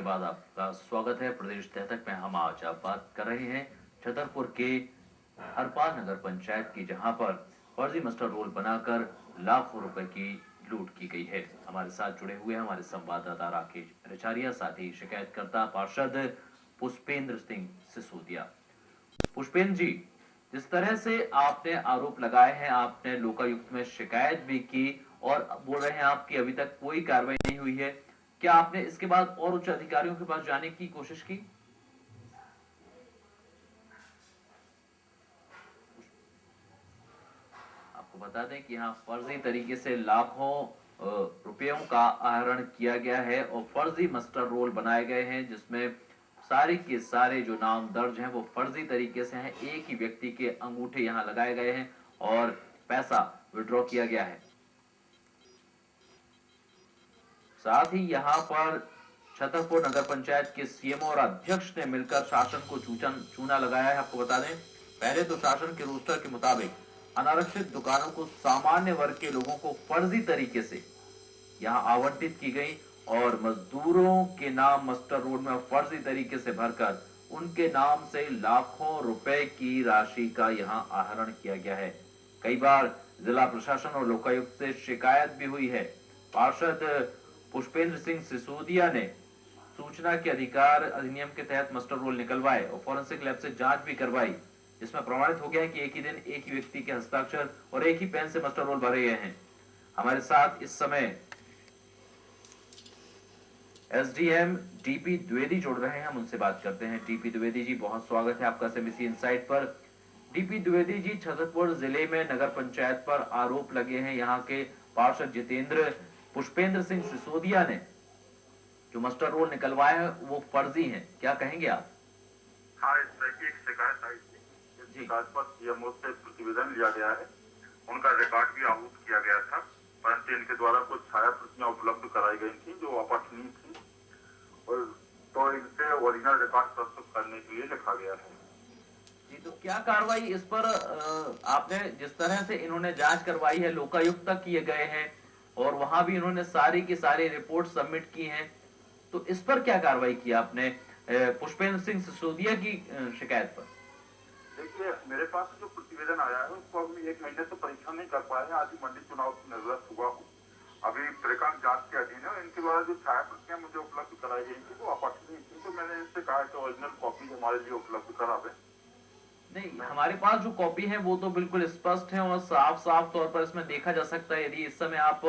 बाद आपका स्वागत है प्रदेश तह तक में। हम आज आप बात कर रहे हैं छतरपुर के हरपाल नगर पंचायत की, जहां पर फर्जी मास्टर रोल बनाकर लाखों रुपए की लूट की गई है। हमारे साथ जुड़े हुए हमारे संवाददाता राकेश रिचारिया, साथ ही शिकायतकर्ता पार्षद पुष्पेंद्र सिंह सिसोदिया। पुष्पेंद्र जी, जिस तरह से आपने आरोप लगाए हैं, आपने लोकायुक्त में शिकायत भी की और बोल रहे हैं आपकी अभी तक कोई कार्रवाई नहीं हुई है, क्या आपने इसके बाद और उच्च अधिकारियों के पास जाने की कोशिश की? आपको बता दें कि यहाँ फर्जी तरीके से लाखों रुपयों का आहरण किया गया है और फर्जी मास्टर रोल बनाए गए हैं, जिसमें सारे के सारे जो नाम दर्ज हैं वो फर्जी तरीके से हैं। एक ही व्यक्ति के अंगूठे यहाँ लगाए गए हैं और पैसा विड्रॉ किया गया है। साथ ही यहाँ पर छतरपुर नगर पंचायत के सीएमओ और अध्यक्ष ने मिलकर शासन को चूना लगाया है। आपको बता दें, पहले तो शासन के रोस्टर के मुताबिक अनारक्षित दुकानों को सामान्य वर्ग के लोगों को फर्जी तरीके से यहाँ आवंटित की गई और मजदूरों के नाम मास्टर रोल में फर्जी तरीके से भरकर उनके नाम से लाखों रुपए की राशि का यहाँ आहरण किया गया है। कई बार जिला प्रशासन और लोकायुक्त से शिकायत भी हुई है। पार्षद पुष्पेंद्र सिंह सिसोदिया ने सूचना के अधिकार अधिनियम के तहत मास्टर रोल निकलवाए और फॉरेंसिक लैब से जांच भी करवाई, जिसमें प्रमाणित हो गया है कि एक ही दिन एक ही व्यक्ति के हस्ताक्षर और एक ही पेन से मास्टर रोल भरे गए हैं। हमारे साथ इस समय एसडीएम डीपी द्विवेदी जुड़ रहे हैं, हम उनसे बात करते हैं। डीपी द्विवेदी जी, बहुत स्वागत है आपका एमबीसी इनसाइट पर। डीपी द्विवेदी जी, छतरपुर जिले में नगर पंचायत पर आरोप लगे हैं, यहाँ के पार्षद जितेंद्र पुष्पेंद्र सिंह सिसोदिया ने जो मास्टर रोल निकलवाए हैं वो फर्जी हैं, क्या कहेंगे आप? हाँ, इस तरह की एक शिकायत आई थी। इस शिकायत पर सीएमओ से प्रतिवेदन लिया गया है, उनका रिकॉर्ड भी आहूत किया गया था, परंतु इनके द्वारा कुछ छाया प्रतियां उपलब्ध कराई गई थी जो अपठनीय थी, और तो इनसे ओरिजिनल रिकॉर्ड प्रस्तुत करने के लिए लिखा गया है। जी, तो क्या कार्रवाई इस पर आपने, जिस तरह से इन्होंने जांच करवाई है, लोकायुक्त तक किए गए हैं और वहां भी इन्होंने सारी की सारी रिपोर्ट सबमिट की हैं, तो इस पर क्या कार्रवाई की आपने पुष्पेंद्र सिंह सिसोदिया की शिकायत पर? देखिए, मेरे पास जो प्रतिवेदन आया है उसको अभी 1 महीने से परीक्षा नहीं कर पाए हैं। आज ही मंडी चुनाव से निवृत्त हुआ हूँ, अभी त्रिकांत जांच के अधीन है। इनके द्वारा जो छाया प्रतियां मुझे उपलब्ध कराई गई थी वो अपठनीय थी, तो मैंने इनसे कहा कि ओरिजिनल कॉपी हमारे लिए उपलब्ध करा दें। नहीं, हमारे पास जो कॉपी है वो तो बिल्कुल स्पष्ट है और साफ साफ तौर पर इसमें देखा जा सकता है। यदि इस समय आप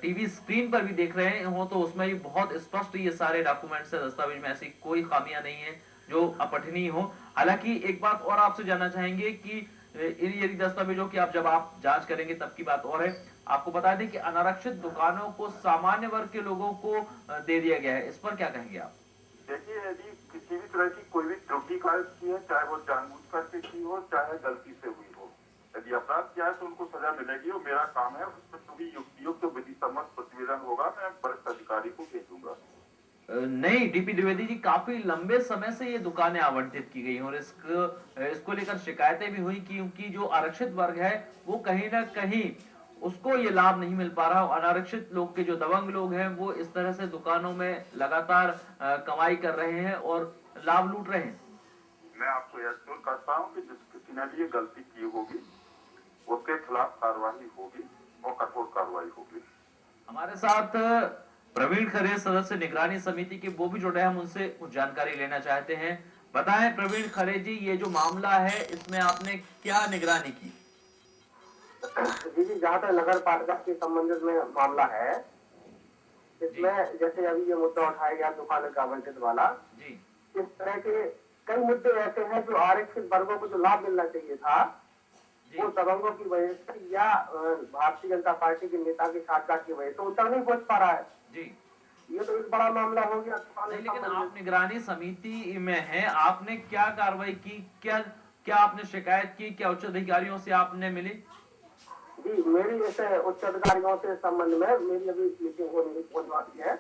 टीवी स्क्रीन पर भी देख रहे हो तो उसमें भी बहुत स्पष्ट ये सारे डॉक्यूमेंट्स है, दस्तावेज में ऐसी कोई खामियां नहीं है जो अपठनीय हो। हालांकि एक बात और आपसे जानना चाहेंगे कि यदि दस्तावेजों की जब आप जांच करेंगे तब की बात और है। आपको बता दें कि अनारक्षित दुकानों को सामान्य वर्ग के लोगों को दे दिया गया है, इस पर क्या कहेंगे आप? देखिए, यदि किसी भी तरह की कोई भी त्रुटि कार्य की है, चाहे वो जानबूझ करके की हो चाहे गलती से हुई हो, यदि अपराध किया है तो उनको सजा मिलेगी और मेरा काम है उस पर जो युक्तियुक्त विधि सम्मत प्रतिवेदन होगा मैं वरिष्ठ अधिकारी को भेजूंगा। नहीं डीपी द्विवेदी जी, काफी लंबे समय से ये दुकानें आवंटित की गई और इसको लेकर शिकायतें भी हुई, क्योंकि जो आरक्षित वर्ग है वो कहीं ना कहीं उसको ये लाभ नहीं मिल पा रहा। अनारक्षित लोग के जो दबंग लोग हैं वो इस तरह से दुकानों में लगातार कमाई कर रहे हैं और लाभ लूट रहे हैं। मैं आपको यह श्योर करता हूँ कि जिस किसी ने भी ये गलती की होगी उसके खिलाफ कार्रवाई होगी और कठोर कार्रवाई होगी। हमारे साथ प्रवीण खरे, सदस्य निगरानी समिति के, वो भी जुड़े हैं, हम उनसे कुछ जानकारी लेना चाहते हैं। बताएं प्रवीण खरे जी, ये जो मामला है इसमें आपने क्या निगरानी की? जी, जहाँ तक नगर पालिका के संबंधित में मामला है, इसमें जैसे अभी ये मुद्दा उठाया गया दुकान का आवंटित वाला जी, इस तरह के कई मुद्दे ऐसे हैं जो आरक्षित वर्गों को जो लाभ मिलना चाहिए था वो दबंगों की वजह से या भारतीय जनता पार्टी के नेता की साठगांठ की वजह से उन तक नहीं पहुंच पा रहा है जी। ये तो एक बड़ा मामला हो गया। नहीं, लेकिन आप निगरानी समिति में हैं, आपने क्या कार्रवाई की? क्या क्या आपने शिकायत की? क्या उच्च अधिकारियों से आपने मिली? जी, मेरी ऐसे उच्च अधिकारियों से संबंध में मेरी अभी मीटिंग होने वाली है।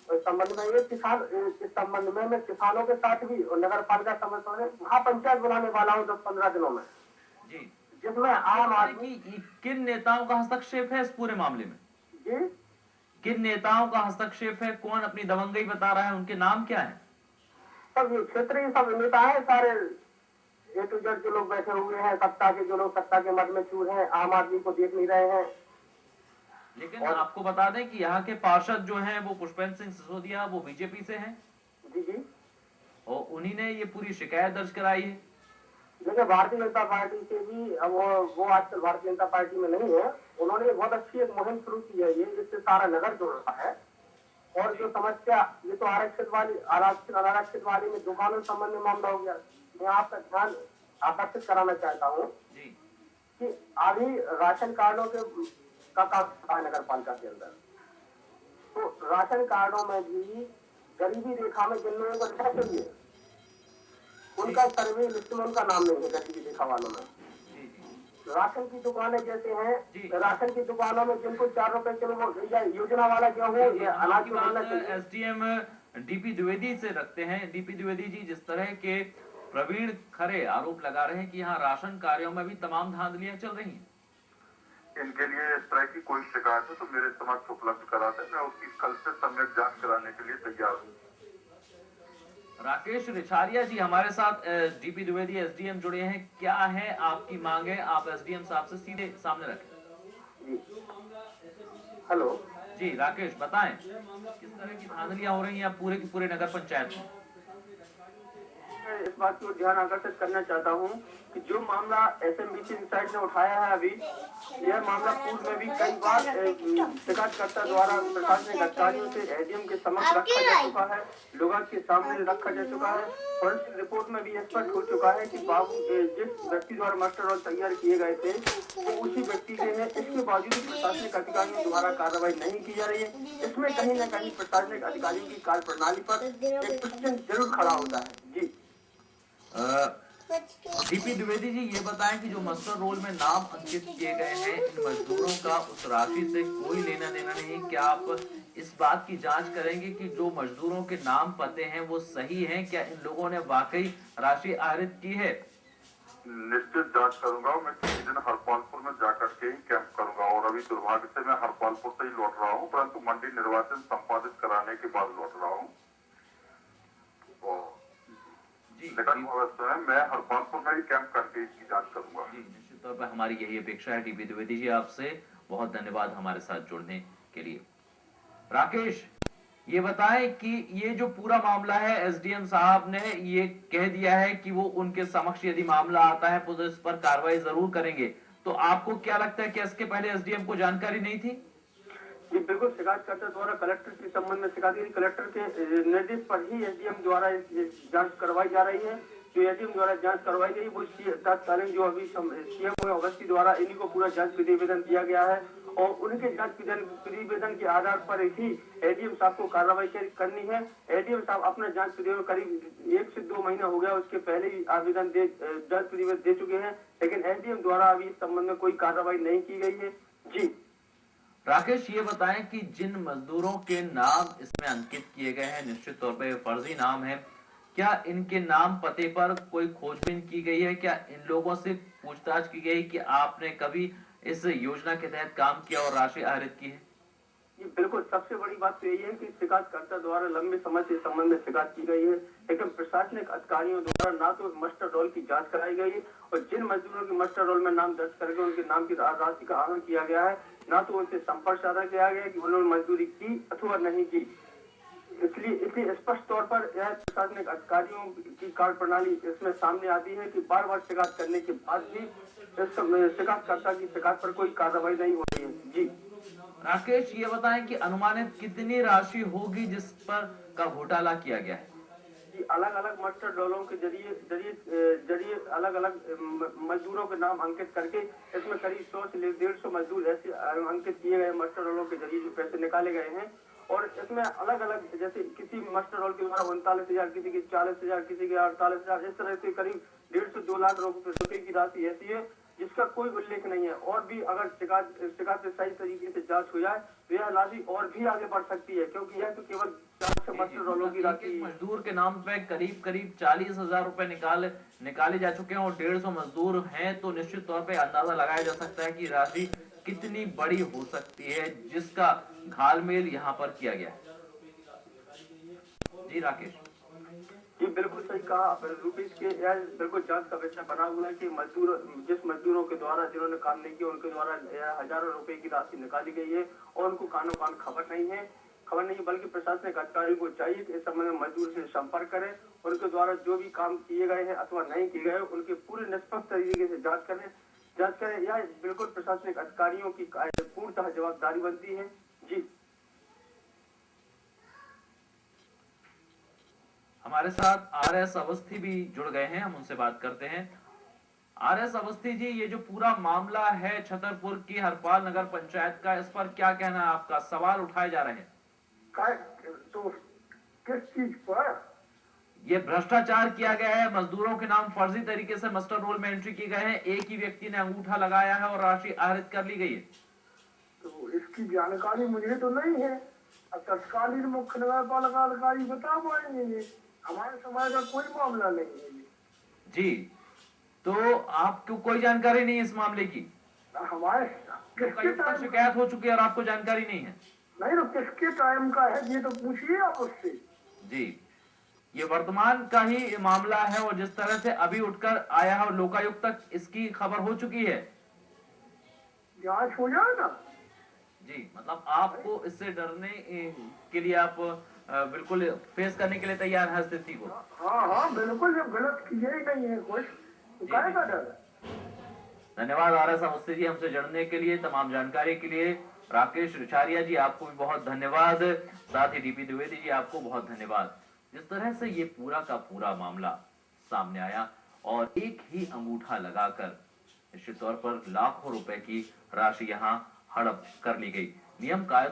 इस संबंध में इस संबंध में मैं किसानों के साथ भी नगर पालिका संबंध में महापंचायत बुलाने वाला हूँ 10-15 दिनों में जी, जिसमें आम आदमी किन नेताओं का हस्तक्षेप है इस पूरे मामले में? जी, किन नेताओं का हस्तक्षेप है, कौन अपनी दबंगई बता रहा है, उनके नाम क्या है? सब ये क्षेत्रीय सब नेता है सारे, ए टू जेड जो लोग बैठे हुए हैं, सत्ता के जो लोग सत्ता के मद में चूर हैं, आम आदमी को देख नहीं रहे हैं। लेकिन आपको बता दें कि यहाँ के पार्षद जो हैं वो पुष्पेंद्र सिंह सिसोदिया, वो बीजेपी से हैं जी जी। और उन्हीं ने ये पूरी शिकायत दर्ज कराई है। देखिए भारतीय जनता पार्टी से भी, अब वो आजकल भारतीय जनता पार्टी में नहीं है, उन्होंने बहुत अच्छी एक मुहिम शुरू की है ये, जिससे सारा नगर जुड़ रहा है। और जो समस्या, ये तो आरक्षित वाली में दुकानों संबंध में मामला हो गया। मैं आपका ध्यान आकर्षित कराना चाहता हूँ कि अभी राशन कार्डों का काम नगर पालिका के अंदर, तो राशन कार्डों में भी गरीबी रेखा में जिन लोगों को लिखा चाहिए, उनका सर्वे लिस्ट में उनका नाम नहीं है गरीबी रेखा वालों में। राशन की दुकानें जैसे हैं, राशन की दुकानों में जिनको 4 रुपए किलो योजना वाला गेहूँ या अनाज को मिलना चाहिए। एसडीएम डीपी द्विवेदी से रखते हैं। डीपी द्विवेदी जी, जिस तरह के प्रवीण खरे आरोप लगा रहे हैं कि यहाँ राशन कार्यों में भी तमाम धांधलियां चल रही हैं, इनके लिए इस तरह की कोई शिकायत है तो मेरे समक्ष उपलब्ध करा दें, मैं उसकी कल से सम्यक जांच कराने के लिए तैयार हूँ। राकेश रिछारिया जी हमारे साथ डीपी द्विवेदी एसडीएम जुड़े हैं। क्या है आपकी मांगे, आप एसडीएम साहब से सीधे सामने रखें। हेलो जी राकेश, बताएं किस तरह की धांधलियां हो रही हैं पूरे की पूरे नगर पंचायत में? इस बात की ओर ध्यान आकर्षित करना चाहता हूँ कि जो मामला एसएमबीसी साइड ने उठाया है अभी, यह मामला पूर्व में भी कई बार शिकायतकर्ता द्वारा प्रशासनिक अधिकारियों से एडीएम के समक्ष रखा जा चुका है, लोगों के सामने रखा जा चुका है। फॉरेंसिक रिपोर्ट में भी स्पष्ट हो चुका है कि बाबू जिस व्यक्ति द्वारा मास्टर रोल तैयार किए गए थे वो उसी व्यक्ति के हैं। इसके बावजूद प्रशासनिक अधिकारियों द्वारा कार्रवाई नहीं की जा रही है। इसमें कहीं न कहीं प्रशासनिक अधिकारियों की कार्य प्रणाली पर एक प्रश्न जरूर खड़ा होता है। जी डीपी द्विवेदी जी, ये बताएं कि जो मास्टर रोल में नाम अंकित किए गए हैं, इन मजदूरों का उस राशि से कोई लेना देना नहीं। क्या आप इस बात की जांच करेंगे कि जो मजदूरों के नाम पते हैं वो सही हैं? क्या इन लोगों ने वाकई राशि आहरित की है? निश्चित जांच करूंगा। मैं किसी दिन हरपालपुर में जाकर के ही कैंप करूंगा और अभी दुर्भाग्य से मैं हरपालपुर से ही लौट रहा हूं, परंतु मंडी निर्वाचन संपादित कराने के बाद लौट रहा हूं। निकट भविष्य में मैं हरपालपुर में ही कैंप करके इसकी जांच करूंगा। जी निश्चित तौर पर हमारी यही अपेक्षा है। डीपी द्विवेदी जी, आपसे बहुत धन्यवाद हमारे साथ जुड़ने के लिए। राकेश, ये बताएं कि ये जो पूरा मामला है, एसडीएम साहब ने ये कह दिया है कि वो उनके समक्ष यदि मामला आता है तो इस पर कार्रवाई जरूर करेंगे, तो आपको क्या लगता है कि इसके पहले एसडीएम को जानकारी नहीं थी? जी बिल्कुल, शिकायतकर्ता द्वारा कलेक्टर के संबंध में शिकायत, कलेक्टर के निर्देश पर ही एसडीएम द्वारा जांच करवाई जा रही है। जो एसडीएम द्वारा जांच करवाई गई वो तत्कालीन जो अभी सीएम अवस्थी द्वारा इन्हीं को पूरा जांच प्रतिवेदन दिया गया है और उनके जांच प्रतिवेदन के आधार पर ही एडीएम साहब को कार्रवाई करनी है। एडीएम साहब अपना जांच प्रतिवेदन करीब 1 से 2 महीना हो गया, उसके पहले ही आवेदन जांच प्रतिवेदन दे चुके हैं, लेकिन एसडीएम द्वारा अभी इस संबंध में कोई कार्रवाई नहीं की गई है। जी राकेश, ये बताएं कि जिन मजदूरों के नाम इसमें अंकित किए गए हैं, निश्चित तौर पर फर्जी नाम है, क्या इनके नाम पते पर कोई खोजबीन की गई है? क्या इन लोगों से पूछताछ की गई कि आपने कभी इस योजना के तहत काम किया और राशि आहरित की है? ये बिल्कुल सबसे बड़ी बात तो यही है कि शिकायतकर्ता द्वारा लंबे समय से संबंध में शिकायत की गई है, लेकिन प्रशासनिक अधिकारियों द्वारा ना तो मास्टर रोल की जांच कराई गई और जिन मजदूरों के मास्टर रोल में नाम दर्ज करके उनके नाम की राशि का आहरण किया गया है, ना तो उनसे संपर्क साधा किया गया कि उन्होंने मजदूरी की अथवा नहीं की। इसलिए स्पष्ट तौर पर यह प्रशासनिक अधिकारियों की कार्य प्रणाली इसमें सामने आती है कि बार बार शिकायत करने के बाद भी शिकायतकर्ता की शिकायत पर कोई कार्रवाई नहीं हो रही है। जी राकेश, ये बताएं कि अनुमानित कितनी राशि होगी जिस पर का घोटाला किया गया है? जी अलग अलग मास्टर रोलों के जरिए अलग अलग मजदूरों के नाम अंकित करके इसमें करीब 100 से 150 मजदूर ऐसे अंकित किए गए मास्टर रोलों के जरिए जो पैसे निकाले गए हैं और इसमें अलग अलग जैसे किसी मास्टर रोल के द्वारा 39,000, किसी के 40,000, किसी के 48,000, इस तरह से करीब 1.5 से 2 लाख रुपए की राशि ऐसी है जिसका कोई उल्लेख नहीं है। और भी अगर शिकायत सही तरीके से जांच हो जाए तो यह राशि और भी आगे बढ़ सकती है, क्योंकि यह तो केवल 4 मास्टर रोलों की राशि। मजदूर के नाम पे करीब 40,000 रुपए निकाले जा चुके हैं और 150 मजदूर हैं, तो निश्चित तौर पे अंदाजा लगाया जा सकता है कि राशि कितनी बड़ी हो सकती है जिसका घालमेल यहाँ पर किया गया है? जी राकेश। जी बिल्कुल सही कहा रुपीस के यह बिल्कुल जांच का विषय बना हुआ है कि जिस मजदूरों के द्वारा जिन्होंने काम नहीं किया उनके द्वारा हजारों रुपए की राशि निकाली गई है और उनको कानो कान खबर नहीं, बल्कि प्रशासनिक अधिकारी को चाहिए कि इस संबंध में मजदूर से संपर्क करें, उनके द्वारा जो भी काम किए गए हैं अथवा नहीं किए गए उनके पूरे निष्पक्ष तरीके से जांच करें। यह बिल्कुल प्रशासनिक अधिकारियों की पूर्णतः जवाबदारी बनती है। जी हमारे साथ आर.एस. अवस्थी भी जुड़ गए हैं, हम उनसे बात करते हैं। आर.एस. अवस्थी जी, ये जो पूरा मामला है छतरपुर की हरपाल नगर पंचायत का, इस पर क्या कहना है आपका? सवाल उठाए जा रहे हैं तो किस चीज पर? ये भ्रष्टाचार किया गया है, मजदूरों के नाम फर्जी तरीके से मास्टर रोल में एंट्री की गए हैं, एक ही व्यक्ति ने अंगूठा लगाया है और राशि आहरित कर ली गई है। तो इसकी जानकारी मुझे तो नहीं है, अब तत्कालीन मुख्य नगरपालिका अधिकारी बता पाएंगे, हमारे समाज का कोई मामला नहीं है जी। तो आपको कोई जानकारी नहीं है इस मामले की? हमारे शिकायत हो चुकी है और आपको जानकारी नहीं है? नहीं, तो किसके टाइम का है ये तो पूछिए आप उससे। जी, ये वर्तमान का ही मामला है और जिस तरह से अभी उठकर आया है और लोकायुक्त तक इसकी खबर हो चुकी है। जांच हो जाए ना जी, मतलब आपको इससे डरने के लिए आप बिल्कुल फेस करने के लिए तैयार है स्थिति को? हाँ बिल्कुल, जब गलत किए ही नहीं है कुछ तो काहे का डर है। धन्यवाद आर.एस. अवस्थी जी, हमसे जुड़ने के लिए, तमाम जानकारी के लिए। राकेश रिछारिया जी, आपको भी बहुत धन्यवाद। साथ ही डीपी द्विवेदी जी, आपको बहुत धन्यवाद। जिस तरह से ये पूरा का पूरा मामला सामने आया और एक ही अंगूठा लगाकर निश्चित तौर पर लाखों रुपए की राशि यहाँ हड़प कर ली गई। नियम कायदों